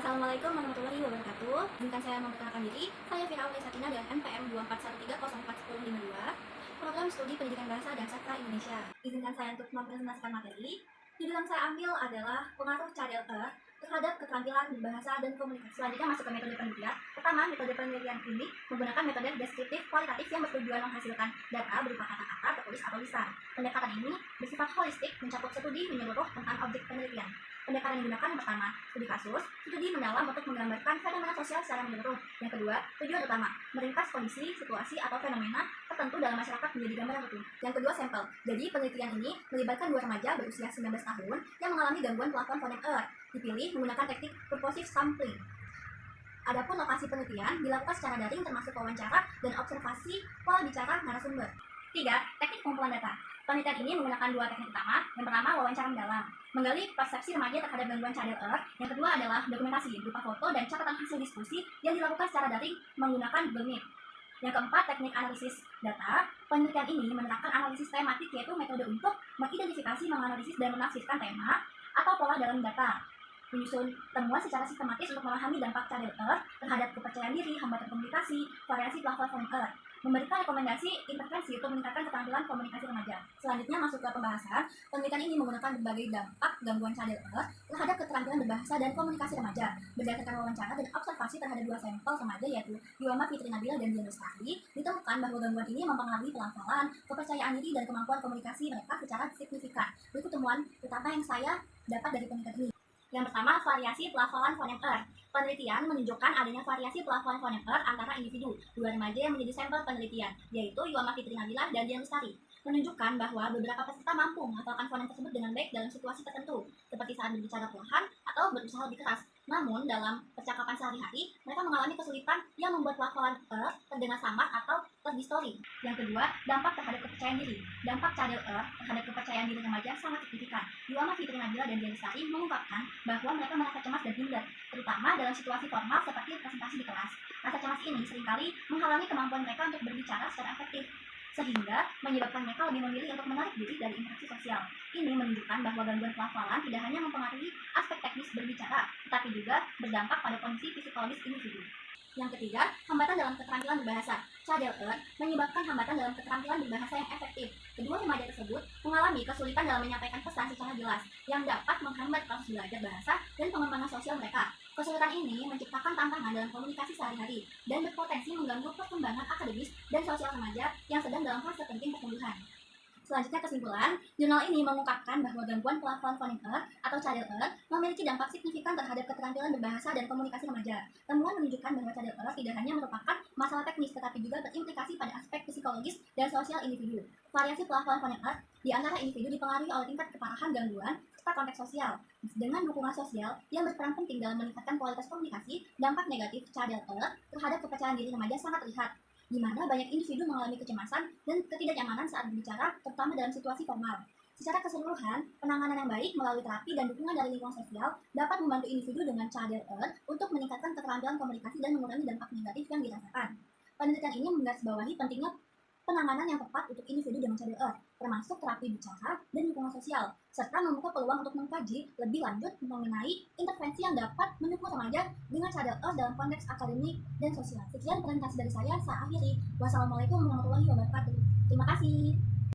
Assalamualaikum warahmatullahi wabarakatuh. Izinkan saya memperkenalkan diri. Saya Fira Satina dengan NPM 241304152, Program Studi Pendidikan Bahasa dan Sastra Indonesia. Izinkan saya untuk mempresentasikan materi. Judul yang saya ambil adalah pengaruh cadel terhadap keterampilan bahasa dan komunikasi. Selanjutnya masuk ke metode penelitian. Pertama, metode penelitian ini menggunakan metode deskriptif kualitatif yang bertujuan menghasilkan data berupa kata-kata, tertulis atau lisan. Pendekatan ini bersifat holistik, mencakup studi menyeluruh tentang objek penelitian. Pendekatan yang digunakan yang pertama, studi kasus, studi mendalam untuk menggambarkan fenomena sosial secara menyeluruh. Yang kedua, tujuan utama, meringkas kondisi, situasi, atau fenomena tertentu dalam masyarakat menjadi gambaran utuh. Yang kedua, sampel. Jadi, penelitian ini melibatkan dua remaja berusia 19 tahun yang mengalami gangguan pelafalan fonem dipilih menggunakan teknik purposive sampling. Adapun lokasi penelitian dilakukan secara daring termasuk wawancara dan observasi pola bicara narasumber. 3. Teknik pengumpulan data. Penelitian ini menggunakan dua teknik utama. Yang pertama, wawancara mendalam, menggali persepsi remaja terhadap gangguan cadel Yang kedua adalah dokumentasi berupa foto dan catatan hasil diskusi yang dilakukan secara daring menggunakan Google Meet. Yang keempat, teknik analisis data. Penelitian ini menerapkan analisis tematik, yaitu metode untuk mengidentifikasi, menganalisis, dan menafsirkan tema atau pola dalam data, menyusun temuan secara sistematis untuk memahami dampak cadel terhadap kepercayaan diri, hambatan komunikasi, variasi pelafalan fonem memberikan rekomendasi intervensi untuk meningkatkan keterampilan komunikasi remaja. Selanjutnya masuk ke pembahasan. Penelitian ini menggunakan berbagai dampak gangguan cadel terhadap keterampilan berbahasa dan komunikasi remaja. Berdasarkan wawancara dan observasi terhadap dua sampel remaja, yaitu Yuama Fitri Nabila dan Dian Lestari, ditemukan bahwa gangguan ini mempengaruhi pelafalan, kepercayaan diri, dan kemampuan komunikasi mereka secara signifikan. Berikut temuan utama yang saya dapat dari penelitian ini. Yang pertama, variasi pelafalan fonem Penelitian menunjukkan adanya variasi pelafalan fonem antara individu. Dua remaja yang menjadi sampel penelitian, yaitu Yuama Fitri Nabila dan Dian Lestari, menunjukkan bahwa beberapa peserta mampu menghafalkan fonem tersebut dengan baik dalam situasi tertentu, seperti saat berbicara perlahan atau berusaha lebih keras. Namun, dalam percakapan sehari-hari, mereka mengalami kesulitan yang membuat pelafalan terdengar samar atau terdistori. Yang kedua, dampak terhadap kepercayaan diri. Dampak cadel terhadap kepercayaan diri remaja sangat signifikan. Yuama Fitri Nabila dan Dian Lestari mengungkapkan bahwa mereka merasa cemas dan minder, terutama dalam situasi formal seperti presentasi di kelas. Rasa cemas ini seringkali menghalangi kemampuan mereka untuk berbicara secara efektif, sehingga menyebabkan mereka lebih memilih untuk menarik diri dari interaksi sosial. Ini menunjukkan bahwa gangguan pelafalan tidak hanya mempengaruhi aspek teknis berbicara, tetapi juga berdampak pada kondisi psikologis individu. Yang ketiga, hambatan dalam keterampilan berbahasa. Cadel menyebabkan hambatan dalam keterampilan berbahasa yang efektif. Kedua remaja tersebut mengalami kesulitan dalam menyampaikan pesan secara jelas, yang dapat menghambat proses belajar bahasa dan pengembangan sosial mereka. Kesulitan ini menciptakan tantangan dalam komunikasi sehari-hari dan berpotensi mengganggu perkembangan akademis dan sosial remaja yang sedang dalam fase penting pertumbuhan. Selanjutnya, kesimpulan, jurnal ini mengungkapkan bahwa gangguan pelafalan fonem atau cadel memiliki dampak signifikan terhadap keterampilan berbahasa dan komunikasi remaja. Temuan menunjukkan bahwa cadel tidak hanya merupakan masalah teknis, tetapi juga berimplikasi pada aspek psikologis dan sosial individu. Variasi pelafalan fonem di antara individu dipengaruhi oleh tingkat keparahan gangguan serta konteks sosial. Dengan dukungan sosial yang berperan penting dalam meningkatkan kualitas komunikasi, dampak negatif cadel terhadap kepercayaan diri remaja sangat terlihat, di mana banyak individu mengalami kecemasan dan ketidaknyamanan saat berbicara, terutama dalam situasi formal. Secara keseluruhan, penanganan yang baik melalui terapi dan dukungan dari lingkungan sosial dapat membantu individu dengan cadel untuk meningkatkan keterampilan komunikasi dan mengurangi dampak negatif yang dirasakan. Penelitian ini menggarisbawahi pentingnya penanganan yang tepat untuk individu dengan cadel termasuk terapi bicara dan dukungan sosial, serta membuka peluang untuk mengkaji lebih lanjut mengenai intervensi yang dapat mendukung remaja dengan cadel dalam konteks akademik dan sosial. Sekian presentasi dari saya akhiri. Wassalamualaikum warahmatullahi wabarakatuh. Terima kasih.